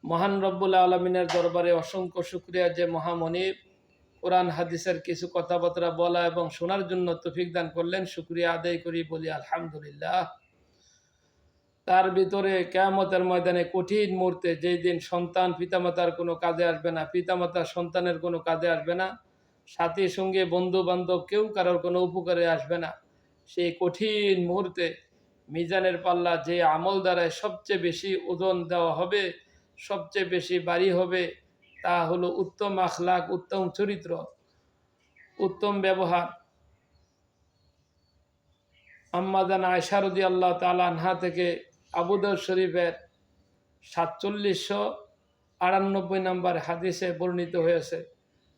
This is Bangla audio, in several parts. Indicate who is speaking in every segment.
Speaker 1: মহান রব্বুল আলমিনের দরবারে অসংখ্য শুকরিয়া যে মহামনিব কোরআন হাদিসের কিছু কথাবার্তা বলা এবং শোনার জন্য তৌফিক দান করলেন। শুকরিয়া আদায় করি, বলি আলহামদুলিল্লাহ। তার ভিতরে কিয়ামতের ময়দানে কঠিন মুহূর্তে, যেই দিন সন্তান পিতামাতার কোনো কাজে আসবে না, পিতামাতা সন্তানের কোনো কাজে আসবে না, সাথী সঙ্গে বন্ধু বান্ধব কেউ কারোর কোনো উপকারে আসবে না, সেই কঠিন মুহূর্তে মিজানের পাল্লা যে আমল দ্বারায় সবচেয়ে বেশি ওজন দেওয়া হবে, সবচেয়ে বেশি বাড়ি হবে, তা হলো উত্তম আখলাক, উত্তম চরিত্র, উত্তম ব্যবহার। আম্মা জান আয়েশা রাদিয়াল্লাহু তাআলা আনহা থেকে আবু দাউদ শরীফের 4798 নম্বর হাদিসে বর্ণিত হয়েছে।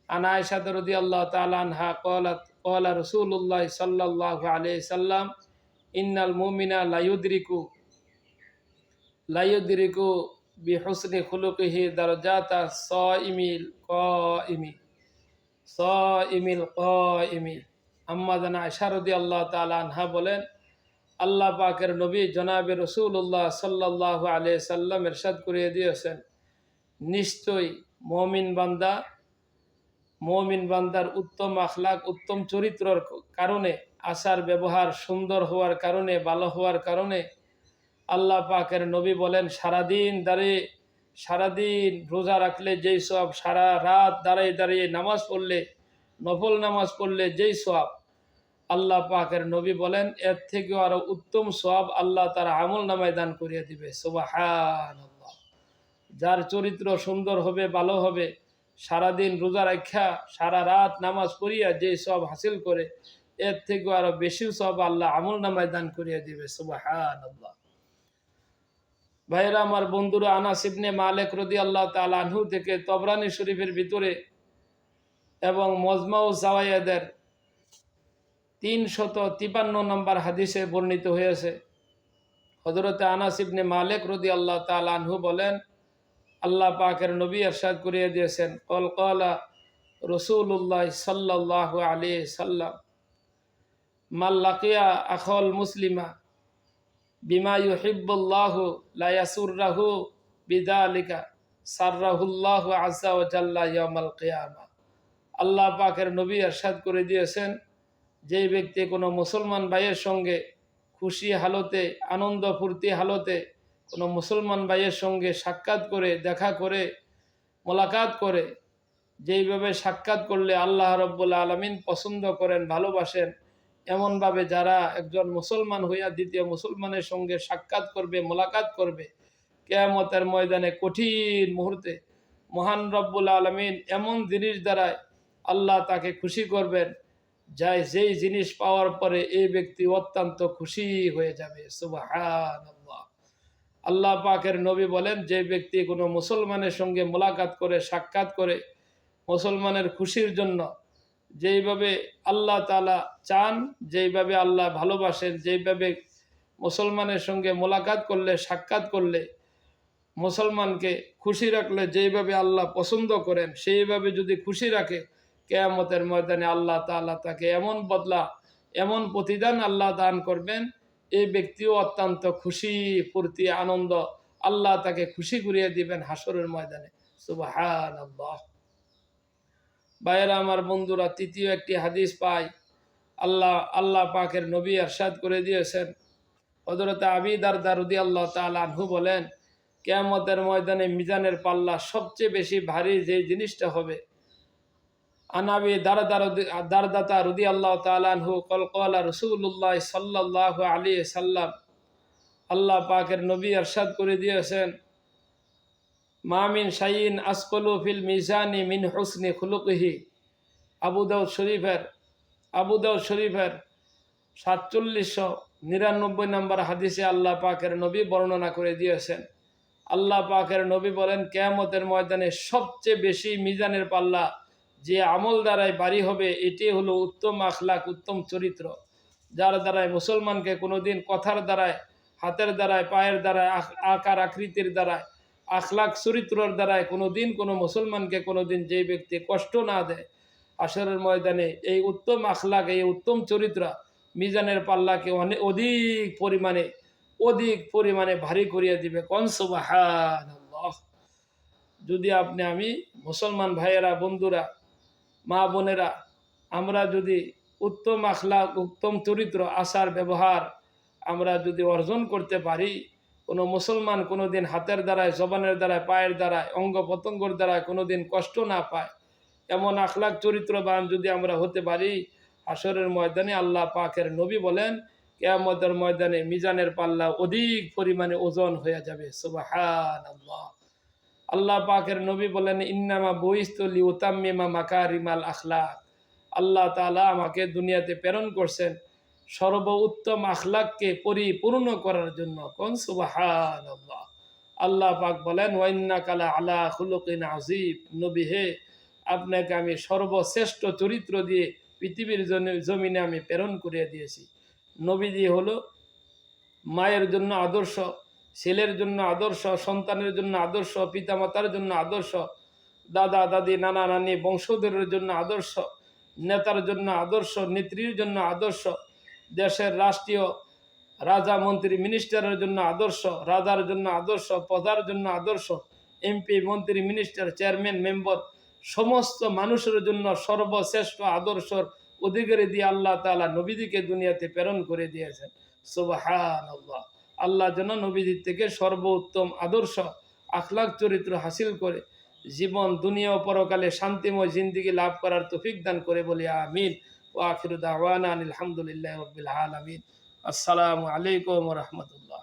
Speaker 1: আন আয়েশা রাদিয়াল্লাহু তাআলা আনহা ক্বালাত ক্বালা রাসূলুল্লাহ সাল্লাল্লাহু আলাইহি সাল্লাম ইন্নাল মুমিনা লা ইউদরিকু বিহুসনি খুলুকিহি দারাজাতা সাইমিল কাইমি। আম্মা জান আয়েশা রাদিয়াল্লাহু তাআলা আনহা বলেন, আল্লাহ পাকের নবী জনাবে রাসূলুল্লাহ সাল্লাল্লাহু আলাইহি সাল্লাম ইরশাদ করিয়ে দিয়েছেন, নিশ্চয়ই মুমিন বান্দার উত্তম আখলাক, উত্তম চরিত্রের কারণে, আচার ব্যবহার সুন্দর হওয়ার কারণে, ভালো হওয়ার কারণে আল্লাহ পাকের নবী বলেন, সারাদিন রোজা রাখলে যেই সওয়াব, সারা রাত দাঁড়িয়ে দাঁড়িয়ে নামাজ পড়লে, নফল নামাজ পড়লে যেই সওয়াব, আল্লাহ পাকের নবী বলেন এর থেকেও আরো উত্তম সওয়াব আল্লাহ তার আমল নামায় দান করিয়ে দিবে। সুবহানাল্লাহ। যার চরিত্র সুন্দর হবে, ভালো হবে, সারাদিন রোজা রাখা, সারা রাত নামাজ পড়িয়া যে সওয়াব হাসিল করে, এর থেকেও আরো বেশি সওয়াব আল্লাহ আমল নামায় দান করিয়ে দিবে। সুবহানাল্লাহ। ভাইরা আমার, বন্ধুরা, আনাস ইবনে মালিক রাদিয়াল্লাহু তাআলা আনহু থেকে তবরানী শরীফের ভিতরে এবং মজমাউ জাওয়ায়েদের 353 নম্বর হাদিসে বর্ণিত হয়েছে। হযরতে আনাস ইবনে মালিক রাদিয়াল্লাহু তাআলা আনহু বলেন, আল্লাহ পাকের নবী ইরশাদ করিয়ে দিয়েছেন, ক্বালা রাসূলুল্লাহ সাল্লাল্লাহু আলাইহি সাল্লাম মান লাকিয়া আখাল মুসলিমা বিমা ইউহিব্বুল্লাহু লা ইয়াসুররাহু বিযালিকা সাররাহুল্লাহু আযজা ওয়া জাল্লা ইয়াউমাল কিয়ামা। আল্লাহ পাকের নবী ইরশাদ করে দিয়েছেন, যে ব্যক্তি কোনো মুসলমান ভাইয়ের সঙ্গে খুশি হালতে, আনন্দ ফুর্তি হালতে কোনো মুসলমান ভাইয়ের সঙ্গে সাক্ষাৎ করে, দেখা করে, মোলাকাত করে, যেইভাবে সাক্ষাৎ করলে আল্লাহ রব্বুল আলামিন পছন্দ করেন, ভালোবাসেন, এমনভাবে যারা একজন মুসলমান হইয়া দ্বিতীয় মুসলমানের সঙ্গে সাক্ষাৎ করবে, মোলাকাত করবে, কিয়ামতের ময়দানে কঠিন মুহূর্তে মহান রব্বুল আলামিন এমন জিনিস দ্বারায় আল্লাহ তাকে খুশি করবেন, যেই জিনিস পাওয়ার পরে এই ব্যক্তি অত্যন্ত খুশি হয়ে যাবে। সুবহানাল্লাহ। আল্লাহ পাকের নবী বলেন, যে ব্যক্তি কোনো মুসলমানের সঙ্গে মোলাকাত করে, সাক্ষাৎ করে, মুসলমানের খুশির জন্য যেইভাবে আল্লাহ তাআলা চান, যেইভাবে আল্লাহ ভালোবাসেন, যেইভাবে মুসলমানের সঙ্গে মোলাকাত করলে, সাক্ষাৎ করলে, মুসলমানকে খুশি রাখলে যেইভাবে আল্লাহ পছন্দ করেন, সেইভাবে যদি খুশি রাখে, কিয়ামতের ময়দানে আল্লাহ তাআলা তাকে এমন বদলা, এমন প্রতিদান আল্লাহ দান করবেন, এই ব্যক্তিও অত্যন্ত খুশি, ফুর্তি, আনন্দ, আল্লাহ তাকে খুশি করিয়ে দিবেন হাসরের ময়দানে। সুবহানাল্লাহ। ভাইয়েরা আমার, বন্ধুরা, তৃতীয় একটি হাদিস পাই। আল্লাহ পাকের নবী ইরশাদ করে দিয়েছেন, হযরত আবী দারদা রাদিয়াল্লাহু তাআলা আনহু বলেন, কিয়ামতের ময়দানে মিজানের পাল্লা সবচেয়ে বেশি ভারী যে জিনিসটা হবে, আনাবি দারদাতা রাদিয়াল্লাহু তাআলা আনহু ক্বালা রাসূলুল্লাহ সাল্লাল্লাহু আলাইহি সাল্লাম, আল্লাহ পাকের নবী ইরশাদ করে দিয়েছেন, মা মিন শাইইন আসকালু ফিল মিজানি মিন হুসনি খুলুকিহি। আবু দাউদ শরীফের 4799 নম্বর হাদিসে আল্লাহ পাকের নবী বর্ণনা করে দিয়েছেন। আল্লাহ পাকের নবী বলেন, কিয়ামতের ময়দানে সবচেয়ে বেশি মিজানের পাল্লা যে আমল দ্বারাই বাড়ি হবে, এটি হলো উত্তম আখলাক, উত্তম চরিত্র, যার দ্বারায় মুসলমানকে কোনোদিন কথার দ্বারায়, হাতের দ্বারায়, পায়ের দ্বারায়, আকার আকৃতির দ্বারায়, আখলাক চরিত্রের দ্বারায় কোনোদিন কোনো মুসলমানকে কোনোদিন যেই ব্যক্তি কষ্ট না দেয়, হাসরের ময়দানে এই উত্তম আখলাক, এই উত্তম চরিত্র মিজানের পাল্লাকে অধিক পরিমাণে ভারী করিয়ে দিবে। কোন সুবহানাল্লাহ। যদি আপনি আমি মুসলমান ভাইয়েরা, বন্ধুরা, মা বোনেরা, আমরা যদি উত্তম আখলাক, উত্তম চরিত্র, আচার ব্যবহার আমরা যদি অর্জন করতে পারি, কোনো মুসলমান কোনোদিন হাতের দ্বারায়, জবানের দ্বারায়, পায়ের দ্বারায়, অঙ্গ প্রত্যঙ্গর দ্বারায় কোনোদিন কষ্ট না পায়, এমন আখলাক চরিত্রবান যদি আমরা হতে পারি, হাসরের ময়দানে আল্লাহ পাকের নবী বলেন কিয়ামতের ময়দানে মিজানের পাল্লা অধিক পরিমাণে ওজন হয়ে যাবে। সুবহানাল্লাহ। আল্লাহ পাকের নবী বলেন ইন্নামা বুইস্তু লিউতাম্মিমা মাকারিমাল আখলাক। আল্লাহ তাআলা আমাকে দুনিয়াতে প্রেরণ করছেন সর্বোত্তম আখলাককে পরিপূর্ণ করার জন্য। কোন সুবহানাল্লাহ। আল্লাহ পাক বলেন ওয়া ইন্নাকা লা আলা খুলুকিন আযীম। নবী হে, আপনাকে আমি সর্বশ্রেষ্ঠ চরিত্র দিয়ে পৃথিবীর জমিনে আমি প্রেরণ করে দিয়েছি। নবীজি হলো মায়ের জন্য আদর্শ, ছেলের জন্য আদর্শ, সন্তানের জন্য আদর্শ, পিতামাতার জন্য আদর্শ, দাদা দাদি, নানা নানি, বংশধরের জন্য আদর্শ, নেতার জন্য আদর্শ, নেত্রীর জন্য আদর্শ, দেশের রাষ্ট্রীয় রাজা, মন্ত্রী, মিনিস্টারের জন্য আদর্শ, রাজার জন্য আদর্শ, প্রজার জন্য আদর্শ, এমপি, মন্ত্রী, মিনিস্টার, চেয়ারম্যান, মেম্বার, সমস্ত মানুষের জন্য সর্বশ্রেষ্ঠ আদর্শর অধিকারী দিয়ে আল্লাহ তাআলা নবীদিকে দুনিয়াতে প্রেরণ করে দিয়েছেন। সুবহানাল্লাহ। আল্লাহ যেন নবীদের থেকে সর্বোত্তম আদর্শ, আখলাক চরিত্র হাসিল করে জীবন, দুনিয়া ও পরকালে শান্তিময় জিন্দেগি লাভ করার তৌফিক দান করে বলি আমিন। ওয়া আখিরু দাওয়ানা আলহামদুলিল্লাহি রাব্বিল আলামিন। আসসালামু আলাইকুম ওয়া রাহমাতুল্লাহ।